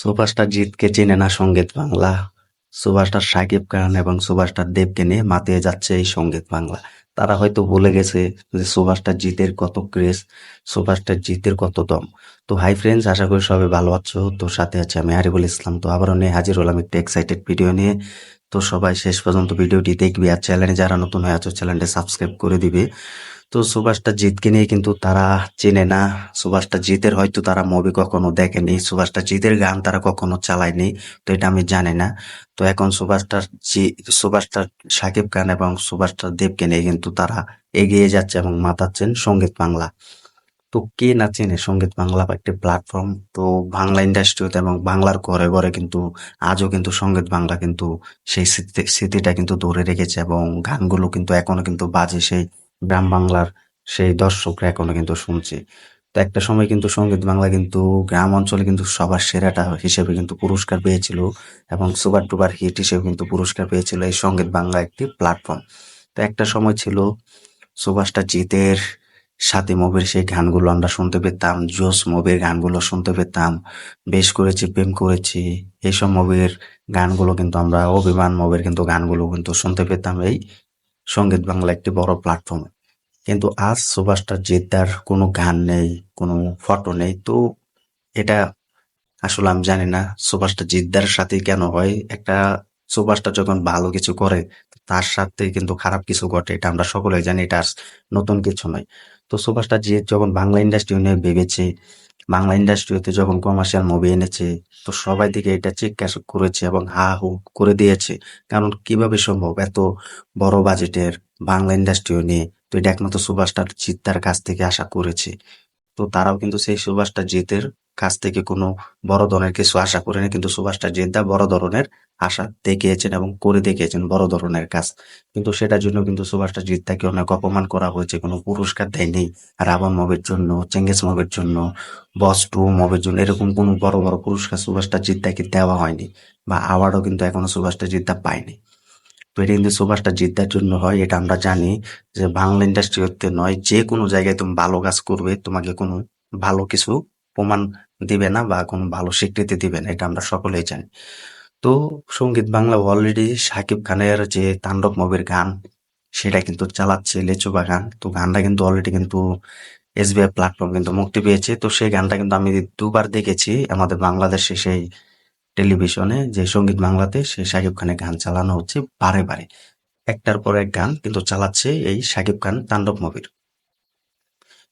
Superstar জিতকে চেনে না সঙ্গীত বাংলা। সুপারস্টার সাকিব খান এবং সুপারস্টার দেবকে নিয়ে মাতিয়ে যাচ্ছে এই সঙ্গীত বাংলা। তারা হয়তো ভুলে গেছে যে সুপারস্টার জিতের কত ক্রেজ, সুপারস্টার জিতের কত দম। তো হাই ফ্রেন্ডস, আশা করি সবাই ভালো আছো। তো সাথে আছে আমি আরিফুল ইসলাম। তো আবারও নিয়ে হাজির হলাম একটা এক্সাইটেড ভিডিও নিয়ে। তো সবাই শেষ পর্যন্ত ভিডিওটি দেখবি, আর চ্যানেলে যারা নতুন হয়ে আছো চ্যানেলটি সাবস্ক্রাইব করে দিবে। তো সুভাষটা জিতকে নিয়ে কিন্তু তারা চেনে না। সুভাষটা জিতের হয়তো তারা মুভি কখনো দেখেনি, সুভাষটা জিতের গান তারা কখনো চালায়নি। তো এটা আমি জানি না। তো এখন সুভাষটার সাকিব খান এবং সুভাষটার দেবকে নিয়ে কিন্তু তারা এগিয়ে যাচ্ছে এবং মাতাচ্ছেন সঙ্গীত বাংলা। তো কে না চেনে সঙ্গীত বাংলা বা একটি প্ল্যাটফর্ম। তো বাংলা ইন্ডাস্ট্রিতে এবং বাংলার ঘরে ঘরে কিন্তু আজও কিন্তু সঙ্গীত বাংলা কিন্তু সেই স্মৃতিটা কিন্তু ধরে রেখেছে, এবং গানগুলো কিন্তু এখনো কিন্তু বাজে সেই গ্রাম বাংলার সেই দর্শকরা এখনো কিন্তু শুনছে। তো একটা সময় কিন্তু সঙ্গীত বাংলা কিন্তু গ্রাম অঞ্চলে কিন্তু সবার সেরাটা হিসেবে কিন্তু পুরস্কার পেয়েছিল, এবং সুপার ডুপার হিট হিসেবে কিন্তু পুরস্কার পেয়েছিল এই সঙ্গীত বাংলা একটি প্ল্যাটফর্ম। তো একটা সময় ছিল সুভাষটা জিতের সাথে মুভির সেই গানগুলো আমরা শুনতে পেতাম, জোস মুভির গানগুলো শুনতে পেতাম, বেশ করেছি প্রেম করেছি, এইসব মুভির গানগুলো কিন্তু আমরা, অভিমান মুভির কিন্তু গানগুলো কিন্তু শুনতে পেতাম এই সঙ্গীত বাংলা একটি বড় প্ল্যাটফর্মে। কিন্তু আজ সুভাষটা জিদ্দার কোনো গান নেই, কোনো ফটো নেই। তো এটা আসলে আমি জানি না সুভাষটা জিদ্দার সাথে কেন হয়। একটা সুভাষটা যখন ভালো কিছু করে তার সাথে কিন্তু খারাপ কিছু ঘটে, এটা আমরা সকলে জানি, এটা আর নতুন কিছু নয়। তো সুভাষটা জিৎ যখন বাংলা ইন্ডাস্ট্রি নিয়ে ভেবেছে, বাংলা ইন্ডাস্ট্রিতে যখন কমার্শিয়াল মুভি এনেছে, তো সবাই দিকে এটা চিৎকার করেছে এবং হা হু করে দিয়েছে। কারণ কিভাবে সম্ভব এত বড় বাজেটের বাংলা ইন্ডাস্ট্রি নিয়ে? তো এটা একমাত্র সুভাষটার জিদ্দার কাছ থেকে আশা করেছে। তো তারাও কিন্তু সেই সুভাষটা জিতের কাছ থেকে কোনো বড় ধরনের কিছু আশা করেনি, কিন্তু সুভাষটা জিদ্দা বড় ধরনের আশা দেখিয়েছেন এবং করে দেখিয়েছেন বড় ধরনের কাজ। কিন্তু সেটার জন্য কিন্তু সুভাষটা জিদ্দাকে অনেক অপমান করা হয়েছে, কোনো পুরস্কার দেয়নি। রাবণ মুভির জন্য, চেঙ্গিস মুভির জন্য, বস টু মুভির জন্য এরকম কোনো বড় বড় পুরস্কার সুভাষটা জিদ্দাকে দেওয়া হয়নি, বা অ্যাওয়ার্ডও কিন্তু এখনো সুভাষটা জিদ্দা পায়নি। তো এটা কিন্তু সুভাষটা জিদ্দার জন্য হয়, এটা আমরা জানি। যে বাংলা ইন্ডাস্ট্রি হতে নয়, যে কোনো জায়গায় তুমি ভালো কাজ করবে তোমাকে কোনো ভালো কিছু প্রমাণ দিবে না বা কোনো ভালো স্বীকৃতি দিবে না, এটা আমরা সকলেই জানি। তো সঙ্গীত বাংলা অলরেডি সাকিব খানের যে তাণ্ডব মুভির গান সেটা কিন্তু চালাচ্ছে লেচু বাগান। তো গানটা কিন্তু অলরেডি কিন্তু এসবিআই প্ল্যাটফর্ম কিন্তু মুক্তি পেয়েছে। তো সেই গানটা কিন্তু আমি দুবার দেখেছি আমাদের বাংলাদেশে সেই টেলিভিশনে, যে সঙ্গীত বাংলাতে সেই শাকিব খানের গান চালানো হচ্ছে বারে বারে, একটার পর এক গান কিন্তু চালাচ্ছে এই শাকিব খান তাণ্ডব মুভির।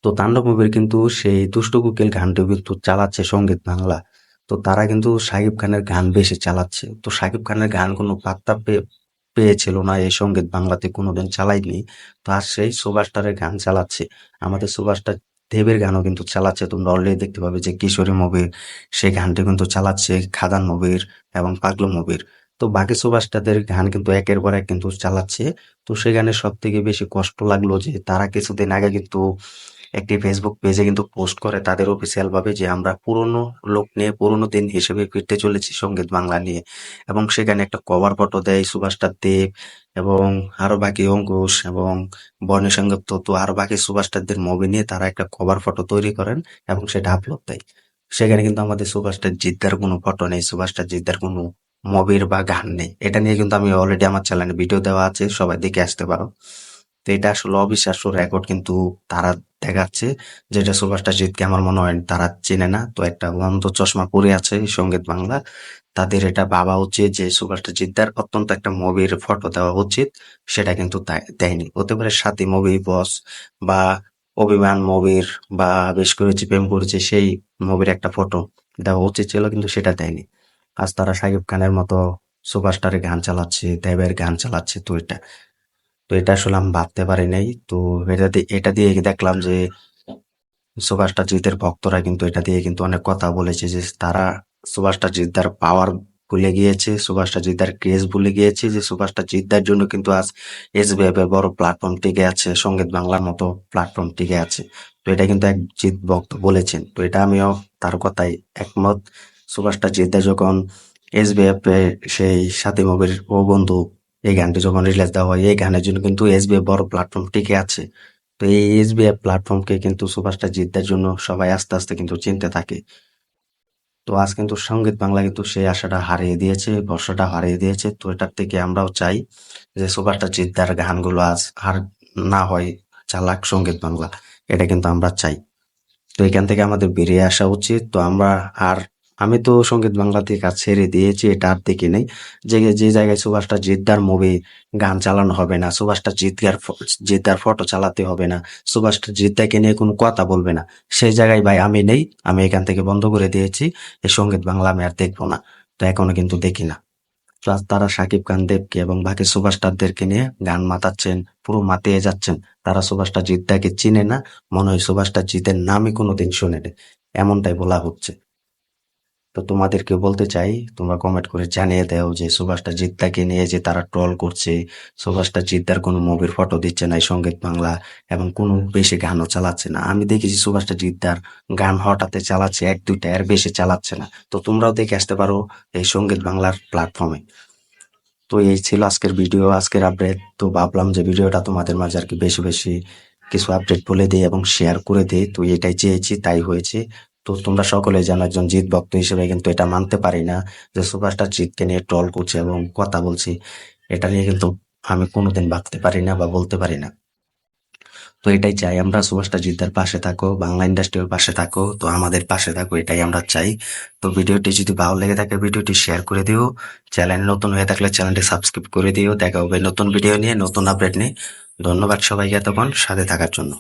তো তাণ্ডব মুভির কিন্তু সেই দুষ্টু কোকিল গানটি কিন্তু চালাচ্ছে সঙ্গীত বাংলা। তো তারা কিন্তু শাকিব খানের গান বেশি চালাচ্ছে। তো শাকিব খানের গান কোনো পাত্তা পেয়েছিল না, এই সঙ্গীত বাংলাতে কোনোদিন চালায়নি। তো আর সেই সুপারস্টারের গান চালাচ্ছে, আমাদের সুপারস্টার দেবের গানও কিন্তু চালাচ্ছে। তোমরা অলরেডি দেখতে পাবে যে কিশোরী মুভির সেই গানটি কিন্তু চালাচ্ছে, খাদান মুভির এবং পাগলু মুভির। তো বাকি সুপারস্টারদের গান কিন্তু একের পর এক কিন্তু চালাচ্ছে। তো সেখানে সব থেকে বেশি কষ্ট লাগলো যে তারা কিছুদিন আগে কিন্তু একটি ফেসবুক পেজে কিন্তু পোস্ট করে তাদের অফিসিয়াল ভাবে যে আমরা পুরনো লোক নিয়ে পুরনো দিন হিসেবে ফিরতে চলেছি সঙ্গীত বাংলা নিয়ে, এবং সেখানে একটা কভার ফটো দেয় সুভাষটা দেব এবং আরো বাকি অঙ্কুশ এবং বর্ণি সংযুক্ত, তো আরো বাকি সুপারস্টারদের মুভি নিয়ে তারা একটা কভার ফটো তৈরি করেন এবং সেটা আপলোড দেয়। সেখানে কিন্তু আমাদের সুভাষটা জিদ্দার কোনো ফটো নেই, সুভাষটা জিদ্দার কোনো মুভির বা গান নেই। এটা নিয়ে কিন্তু আমি অলরেডি আমার চ্যানেলে ভিডিও দেওয়া আছে, সবাই দেখে আসতে পারো। তো এটা আসলে অবিশ্বাস্য রেকর্ড কিন্তু তারা দেখাচ্ছে, যেটা সুভাষটা জিতকে আমার মনে হয় তারা চেনে না। তো একটা অন্ধ চশমা পরে আছে এই সঙ্গীত বাংলা, তাদের এটা ভাবা উচিত যে সুভাষটা জিদ্দার অত্যন্ত একটা মুভির ফটো দেওয়া উচিত। সেটা কিন্তু দেয়নি। হতে পারে সাথী মুভি, বস বা অভিমান মুভির বা বেশ করেছি প্রেম করেছি সেই মুভির একটা ফটো দেওয়া উচিত ছিল, কিন্তু সেটা দেয়নি। আজ তারা শাকিব খানের মতো সুপারস্টারের গান চালাচ্ছে, দেবের গান চালাচ্ছে। তো এটা আসলে আমি ভাবতে পারি নাই। তো এটা দিয়ে দেখলাম যে সুভাষটা জিতের ভক্তরা কিন্তু এটা দিয়ে কিন্তু অনেক কথা বলেছে, যে তারা সুভাষটা জিদ্দার পাওয়ার ভুলে গিয়েছে, সুভাষটা জিদ্দার ক্রেজ ভুলে গিয়েছে, যে সুভাষটা জিদ্দার জন্য কিন্তু আজ এসবিএফ এর বড় প্ল্যাটফর্ম টিকে আছে, সঙ্গীত বাংলার মতো প্ল্যাটফর্ম টিকে আছে। তো এটা কিন্তু এক জিৎ ভক্ত বলেছেন। তো এটা আমিও তার কথাই একমত। সুভাষটা জিদ্দা যখন এসবিএফ এ সেই সাথী মুভির ও বন্ধু এই গানটি যখন রিলিজ দেওয়া হয়, এই গানের জন্য কিন্তু এসবিএফ বড় প্ল্যাটফর্ম টিকে আছে। তো এই এসবিআই প্ল্যাটফর্মকে কিন্তু সুপারস্টার জিতবার জন্য সবাই আস্তে আস্তে কিন্তু চিনতে থাকে। তো আজ কিন্তু সঙ্গীত বাংলা কিন্তু সেই আশাটা হারিয়ে দিয়েছে, ভরসাটা হারিয়ে দিয়েছে। তো এটার থেকে আমরাও চাই যে সুপারস্টার জিদ্দার গানগুলো আজ আর না হয় চালাক সঙ্গীত বাংলা, এটা কিন্তু আমরা চাই। তো এখান থেকে আমাদের বেরিয়ে আসা উচিত। তো আমরা আর আমি তো সঙ্গীত বাংলাতে কাজ ছেড়ে দিয়েছি, এটা আর দেখি নাই। যে যে জায়গায় সুভাষটা জিদ্দার মুভি গান চালানো হবে না, সুভাষটা জিদ্দার ফটো চালাতে হবে না, সুভাষটা জিদ্দাকে নিয়ে কোনো কথা বলবে না, সেই জায়গায় ভাই আমি নেই। আমি এখান থেকে বন্ধ করে দিয়েছি। এই সঙ্গীত বাংলা আমি আর দেখবো না। তো এখনো কিন্তু দেখি না। প্লাস তারা শাকিব খান দেবকে এবং বাকি সুপারস্টারদেরকে নিয়ে গান মাতাচ্ছেন, পুরো মাতিয়ে যাচ্ছেন। তারা সুভাষটা জিদ্দাকে চিনে না, মনে হয় সুভাষটা জিতের নামই কোনোদিন শোনেনি, এমনটাই বলা হচ্ছে। তো তোমাদেরকে বলতে চাই, তোমরা কমেন্ট করে জানিয়ে দাও যে সুভাষটা জিদ্দাকে নিয়ে যে তারা ট্রল করছে, সুভাষটা জিদ্দার কোনো মুভির ফটো দিচ্ছে না এই সঙ্গীত বাংলা, এবং কোনো বেশি গানও চালাচ্ছে না। আমি দেখেছি সুভাষটা জিদ্দার গান হঠাৎ চালাচ্ছে এক দুইটা, এর বেশি চালাচ্ছে না। তো তোমরাও দেখে আসতে পারো এই সঙ্গীত বাংলার প্ল্যাটফর্মে। তো এই ছিল আজকের ভিডিও, আজকের আপডেট। তো ভাবলাম যে ভিডিওটা তোমাদের মাঝে আর কি বেশি বেশি কিছু আপডেট বলে দিই এবং শেয়ার করে দিই। তো এটাই চেয়েছি, তাই হয়েছে। তো তোমরা সকলে জানো, একজন জিৎ ভক্ত হিসেবে কিন্তু এটা মানতে পারি না যে সুপারস্টার জিতকে নিয়ে ট্রল করছে এবং কথা বলছি। এটা নিয়ে কিন্তু আমি কোনোদিন ভাবতে পারি না বা বলতে পারি না। তো এটাই চাই, আমরা সুভাষটা জিদ্দার পাশে থাকো, বাংলা ইন্ডাস্ট্রির পাশে থাকো, তো আমাদের পাশে থাকো, এটাই আমরা চাই। তো ভিডিওটি যদি ভালো লেগে থাকে ভিডিওটি শেয়ার করে দিও। চ্যানেল নতুন হয়ে থাকলে চ্যানেলটি সাবস্ক্রাইব করে দিও। দেখা হবে নতুন ভিডিও নিয়ে, নতুন আপডেট নিয়ে। ধন্যবাদ সবাইকে এতক্ষণ সাথে থাকার জন্য।